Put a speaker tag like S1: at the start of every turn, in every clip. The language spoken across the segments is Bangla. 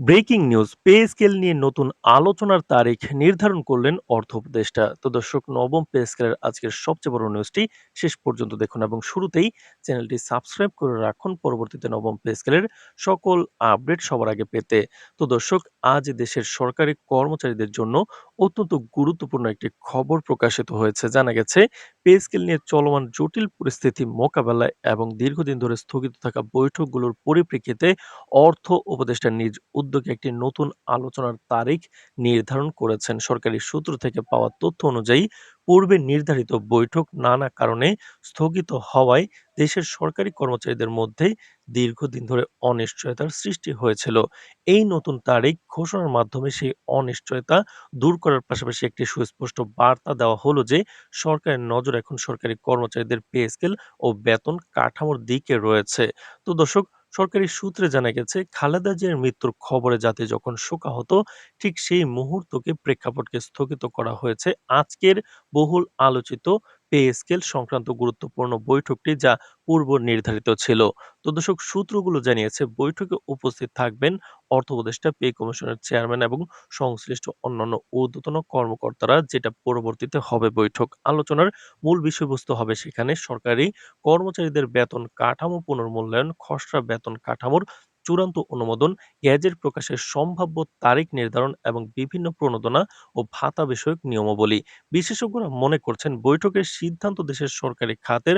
S1: ব্রেকিং নিউজ পে স্কেল নিয়ে নতুন আলোচনার তারিখ নির্ধারণ করলেন অর্থ উপদেষ্টা। তো দর্শক, নবম পে স্কেলের আজকের সবচেয়ে বড় নিউজটি শেষ পর্যন্ত দেখুন এবং শুরুতেই চ্যানেলটি সাবস্ক্রাইব করে রাখুন পরবর্তীতে নবম পে স্কেলের সকল আপডেট সবার আগে পেতে। তো দর্শক, আজ দেশের সরকারি কর্মচারীদের জন্য অত্যন্ত গুরুত্বপূর্ণ একটি খবর প্রকাশিত হয়েছে। জানা গেছে, পে স্কেল নিয়ে চলমান জটিল পরিস্থিতি মোকাবেলায় এবং দীর্ঘদিন ধরে স্থগিত থাকা বৈঠকগুলোর পরিপ্রেক্ষিতে অর্থ উপদেষ্টা নিজ উদ্যোগে একটি নতুন আলোচনার তারিখ নির্ধারণ করেছেন। সরকারি সূত্র থেকে পাওয়া তথ্য অনুযায়ী পূর্বে নির্ধারিত বৈঠক নানা কারণে স্থগিত হওয়ায় দেশের সরকারি কর্মচারীদের মধ্যে দীর্ঘদিন ধরে অনিশ্চয়তার সৃষ্টি হয়েছিল। এই নতুন তারিখ ঘোষণার মাধ্যমে সেই অনিশ্চয়তা দূর করার পাশাপাশি একটি সুস্পষ্ট বার্তা দেওয়া হলো যে সরকারের নজর এখন সরকারি কর্মচারীদের পে স্কেল ও বেতন কাঠামোর দিকে রয়েছে। তো দর্শক, সরকারি সূত্রে জানা গেছে, খালেদা জিয়ার মৃত্যুর খবরে জাতি যখন শোকাহত, ঠিক সেই মুহূর্তকে প্রেক্ষাপটকে স্থগিত করা হয়েছে আজকের বহুল আলোচিত পে স্কেল সংক্রান্ত গুরুত্বপূর্ণ বৈঠকটি, যা পূর্ব নির্ধারিত ছিল। তো দর্শক, সূত্রগুলো জানিয়েছে বৈঠকে উপস্থিত থাকবেন অর্থ উপদেষ্টা, পে কমিশনের চেয়ারম্যান এবং সংশ্লিষ্ট অন্যান্য ঊর্ধ্বতন কর্মকর্তারা, যেটা পরবর্তীতে হবে বৈঠক। আলোচনার মূল বিষয়বস্তু হবে সেখানে সরকারি কর্মচারীদের বেতন কাঠামো পুনর্মূল্যায়ন, খসড়া বেতন কাঠামোর চূড়ান্ত অনুমোদন, গ্যাজেট প্রকাশের সম্ভাব্য তারিখ নির্ধারণ এবং বিভিন্ন প্রণোদনা ও ভাতা বিষয়ক নিয়মাবলী। বিশেষজ্ঞরা মনে করছেন, বৈঠকের সিদ্ধান্ত দেশের সরকারি খাতের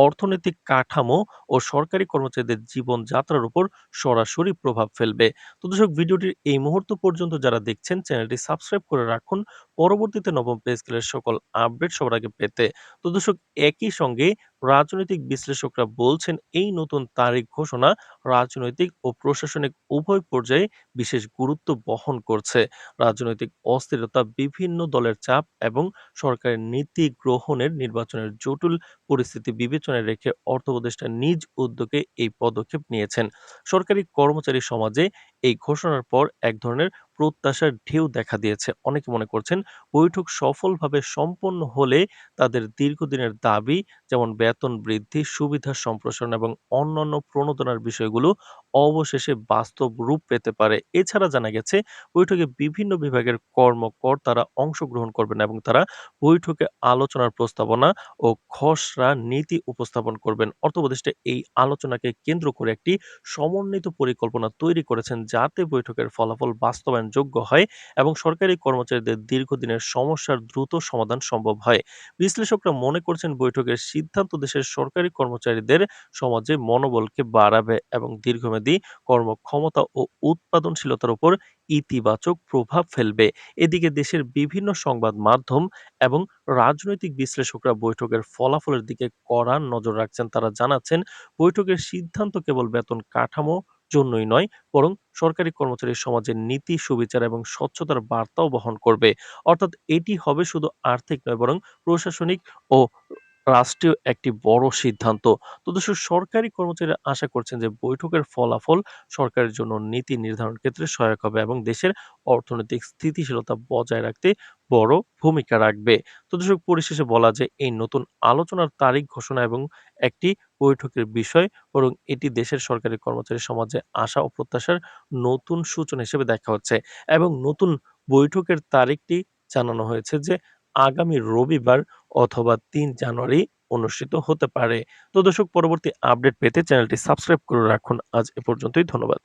S1: অর্থনৈতিক কাঠামো ও সরকারি কর্মচারীদের জীবনযাত্রার উপর সরাসরি প্রভাব ফেলবে। তো দর্শক, ভিডিওটির এই মুহূর্ত পর্যন্ত যারা দেখছেন, চ্যানেলটি সাবস্ক্রাইব করে রাখুন পরবর্তীতে নবম পে স্কেলের সকল আপডেট সবার আগে পেতে। তো দর্শক, একই সঙ্গে রাজনৈতিক বিশ্লেষকরা বলছেন, এই নতুন তারিখ ঘোষণা রাজনৈতিক ও প্রশাসনিক উভয় পর্যায়ে বিশেষ গুরুত্ব বহন করছে। রাজনৈতিক অস্থিরতা, বিভিন্ন দলের চাপ এবং সরকারের নীতি গ্রহণের নির্বাচনের জটিল পরিস্থিতি বিবেচনায় রেখে অর্থ উপদেষ্টা নিজ উদ্যোগে এই পদক্ষেপ নিয়েছেন। সরকারি কর্মচারী সমাজে এই ঘোষণার পর এক ধরনের প্রত্যাশার ঢেউ দেখা দিয়েছে। অনেকে মনে করছেন, বৈঠক সফলভাবে সম্পন্ন হলে তাদের দীর্ঘদিনের দাবি, যেমন বেতন বৃদ্ধি, সুবিধা সম্প্রসারণ এবং অন্যান্য প্রণোদনার বিষয়গুলো অবশেষে বাস্তব রূপ পেতে পারে। এছাড়া জানা গেছে, বৈঠকে বিভিন্ন বিভাগের কর্মকর্তারা অংশগ্রহণ করবেন এবং তারা বৈঠকে আলোচনার প্রস্তাবনা ও খসড়া নীতি উপস্থাপন করবেন। অর্থ উপদেষ্টা এই আলোচনাকে কেন্দ্র করে একটি সমন্বিত পরিকল্পনা তৈরি করেছেন, যাতে বৈঠকের ফলাফল বাস্তবায়নযোগ্য হয় এবং সরকারি কর্মচারীদের দীর্ঘদিনের সমস্যার দ্রুত সমাধান সম্ভব হয়। বিশ্লেষকরা মনে করছেন, বৈঠকের সিদ্ধান্ত দেশের সরকারি কর্মচারীদের সমাজে মনোবলকে বাড়াবে এবং দীর্ঘমেয়াদী কর্মক্ষমতা ও উৎপাদনশীলতার উপর ইতিবাচক প্রভাব ফেলবে। এদিকে দেশের বিভিন্ন সংবাদ মাধ্যম এবং রাজনৈতিক বিশ্লেষকরা বৈঠকের ফলাফলের দিকে কড়া নজর রাখছেন। তারা জানাচ্ছেন, বৈঠকের সিদ্ধান্ত কেবল বেতন কাঠামো জন্যই নয়, বরং সরকারি কর্মচারী সমাজের নীতি, সুবিচার এবং স্বচ্ছতার বার্তাও বহন করবে। অর্থাৎ এটি হবে শুধু আর্থিক নয়, বরং প্রশাসনিক ও রাষ্ট্রীয় একটি বড় সিদ্ধান্ত। তো দেশের সরকারি কর্মচারীরা আশা করছেন যে বৈঠকের ফলাফল সরকারের জন্য নীতি নির্ধারণ ক্ষেত্রে সহায়ক হবে এবং দেশের অর্থনৈতিক স্থিতিশীলতা বজায় রাখতে বড় ভূমিকা রাখবে। তো দর্শক, পরিশেষে বলা যায়, এই নতুন আলোচনার তারিখ ঘোষণা এবং একটি বৈঠকের বিষয়, বরং এটি দেশের সরকারি কর্মচারী সমাজে আশা ও প্রত্যাশার নতুন সূচনা হিসেবে দেখা হচ্ছে এবং নতুন বৈঠকের তারিখটি জানানো হয়েছে যে আগামী রবিবার অথবা ৩ জানুয়ারি অনুষ্ঠিত হতে পারে। তো দর্শক, পরবর্তী আপডেট পেতে চ্যানেলটি সাবস্ক্রাইব করে রাখুন। আজ এ পর্যন্তই। ধন্যবাদ।